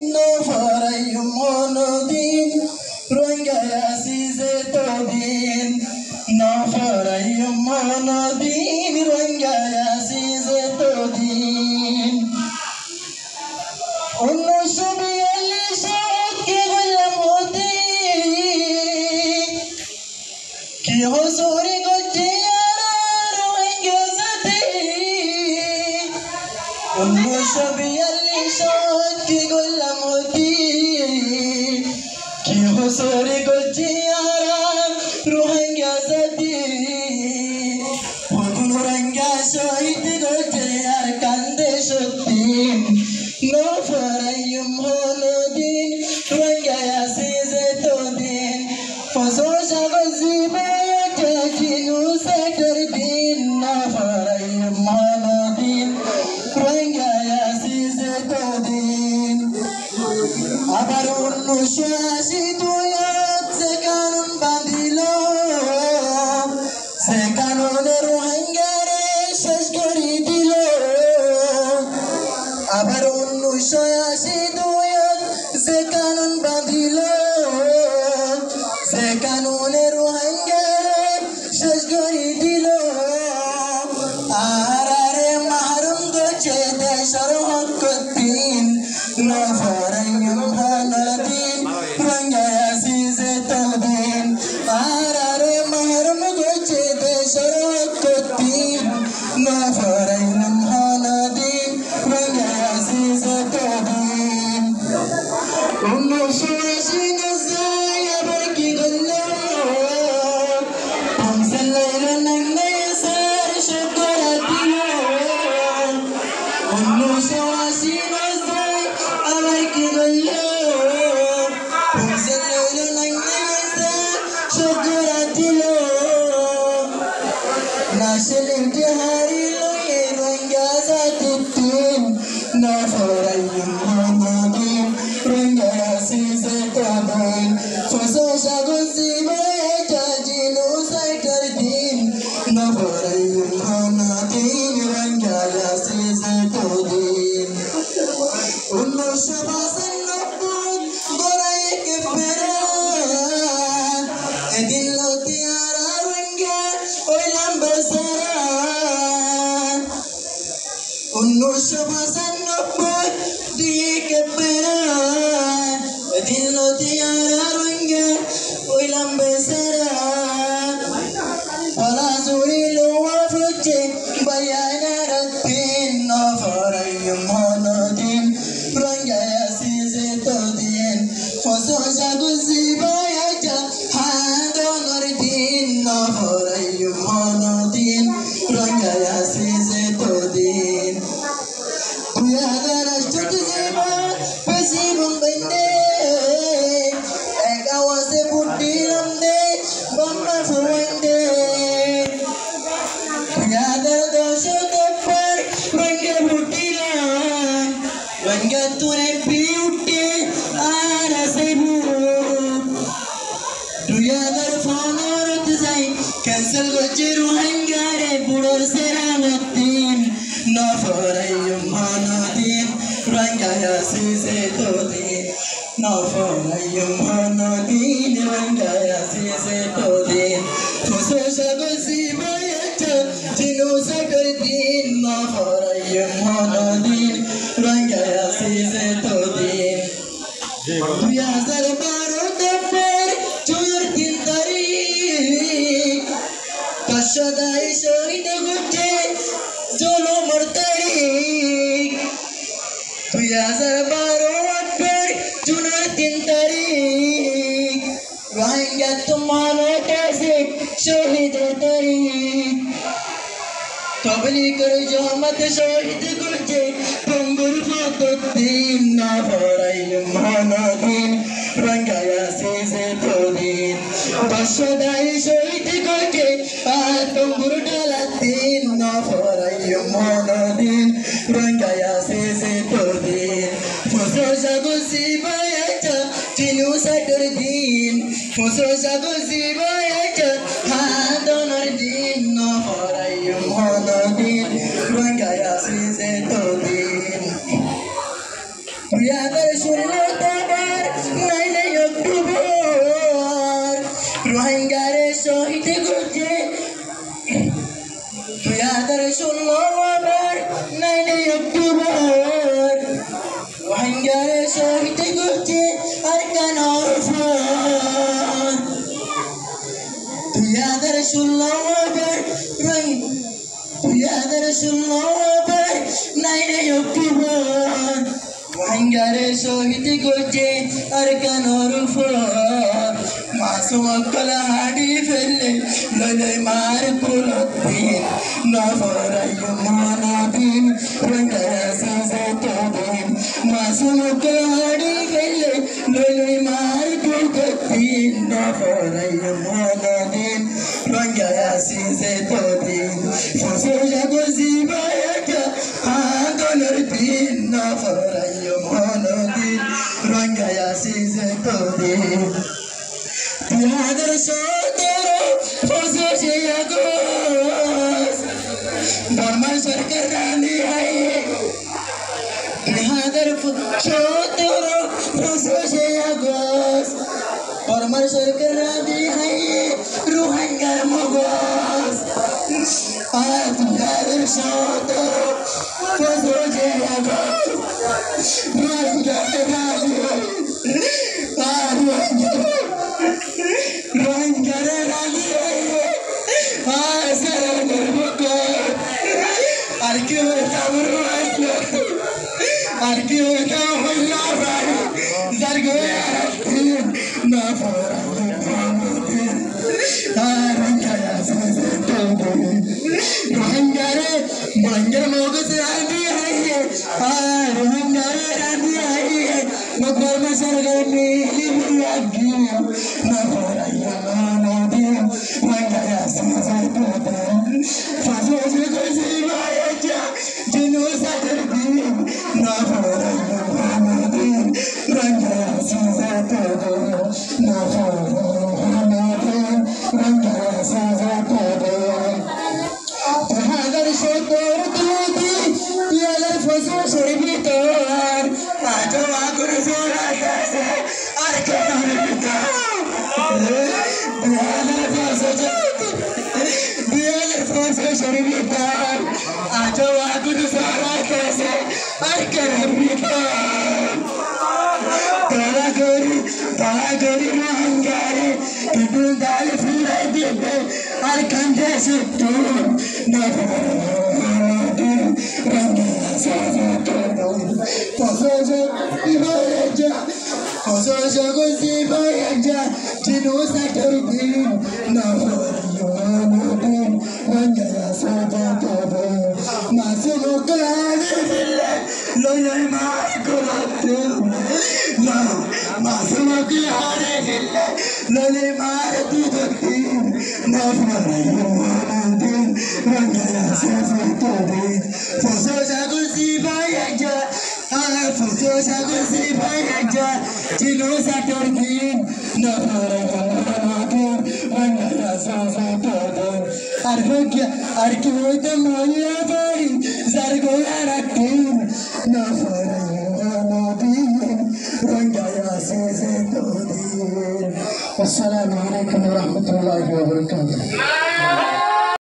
No farayum honodin, Rwanga yasize todin. No farayum honodin, Rwanga yasize todin. Unno shabi ali shad ki gulam hoti, ki huzuri gochi yara Rwanga zati. Unno shabi ali shad ki gulam hoti. Huzuri gochi yara Rohingya zati Rwanga shahid gochi yar kande shakti No farayum honodin Rwanga yasize todin Faso shagazi baya jajinu setardin No farayum honodin Rwanga yasize todin Abarun nushasidu Sekanun Rohingya shashkari dilo Abarun nushasidu sekanun bandilo Sekanun Rohingya shashkari dilo Arare mahrum goche deshar hakkatin No farayum hanadin Rwanga yasize todin Arare mahrum goche deshar hakkatin No farayum hanadin Rwanga yasize todin Unno suwasin zaya barki gallo Pamsalayla nangne sar shakaratilo Unno suwasin zaya barki gallo Pamsalayla nangne sar shakaratilo Nashil intihari loye Rwanga zatitin No farayum honodin Rwanga yasize todin Faso shaguzi baya jajinu setardin No farayum honodin Rwanga yasize todin Unno shabasan nopun gorai kefera Edillo tiara Rwanga oilam basara Unno shabasan nopun di kefera Edillo tiara Rwanga oilam basara Wala zuri luwa fuche bayana ratin No farayum honodin Rwanga yasize todin Faso shaguzi baya jahado nordin No farayum honodin Rwanga yasize todin Kuyada rashtuti ziba pesibum bende Ega wase putti ramde bamba fuwende Kuyada dosho teppar Rwanga puttila Rwanga ture piutte ara sebu Kuyada phone zai cancel gochi Rohingya re budor seramatin No farayum honodin Rwanga yasize todin No farayum honodin Rwanga yasize todin Faso shaguzi baya jajinu setardin No farayum honodin Rwanga yasize todin 2012 teppar churtin tarik Kashadai shahid goche zolo martarik 2012 पर चुनाtin tarik Rohingya तुम्हारा कैसे शहीद tarik Tabli kar jamat shahid goche Pangur fatuddin Na farayum honodin Rwanga yasize todin Kashadai shahid goche Pangur dalatin No farayum honodin Rwanga yasize todin Faso shaguzi baya jajinu setardin Faso shaguzi baya jahado nordin No farayum honodin Rwanga yasize todin 2016 9 October রোহিঙ্গারে শহীদ করছে 2016 9 October রোহিঙ্গারে শহীদ করছে আরকানের for 2016 9 October রোহিঙ্গারে শহীদ করছে আরকানের for Masum কলা হাড়ি ফেললে লইলে মার কুলদিন নফরাই মানদিন রোহিঙ্গারা সাজাতদিন মাসুম কলা হাড়ি ফেললে লইলে মার কুলদিন নফরাই মানদিন রোহিঙ্গারা সাজাতদিন ফসল জাগো জিবায়াকা আদনের দিন নফরাই মানদিন রোহিঙ্গারা সাজাতদিন 2017 পঁচিশে আগস্ট বর্মার সরকার রানি হাই 2017 পঁচিশে আগস্ট বর্মার সরকার রানি হাই রোহিঙ্গার মগজ 2017 পঁচিশে আগস্ট রোহিঙ্গার রানি রোহিঙ্গারে রানি সারানোর মতো আর কি হইতাম আর কি হইতাম হইলা ভাই যার গোয়া না রোহিঙ্গারে রোহিঙ্গার মগজ রানি হাইয়ে রোহিঙ্গারে রানি হাইয়ে মকবর সরকার মিলি লাগি না পড়াইয়া নদীন রোহিঙ্গারা সাজাতদিন ফসল গজি মায়াজা জিনোসাইডের দিন না পড়াইয়া নদীন রোহিঙ্গারা সাজাতদিন না পড়াইয়া নদীন রোহিঙ্গারা সাজাতদিন 2017 তুই পিয়ালের ফসল সরবি তোর আজ আগুন জোড়া গেছে আর কেন পিয়ালের ফসল সরবি তোর আজ আগুন জোড়া গেছে আর কেন তারা গরি রোহিঙ্গারে কিন্তু দাল ফুলাই দিবে আর কান্দে সুতু না ফসল গজি বায়াজা জিনোসাইডের দিন না দিন রোহিঙ্গারা সাজাতদিন মাসুম কলা হাড়ি ফেললে লইলে মার কুলদিন না মাসুম কলা হাড়ি ফেললে লইলে মার কুলদিন না দিন রোহিঙ্গারা সাজাতদিন ফসল গজি বায়াজা ফসল গজি বায়াজা জিনোসাইডের দিন না দিন রোহিঙ্গারা সাজাতদিন আর কি হইতাম হইয়া বাড়ি যার গোয়া রাখতেন না নদীন রোহিঙ্গারা সাজাতদিন। আসসালামু আলাইকুম ওয়া রাহমাতুল্লাহি ওয়া বারাকাতুহু।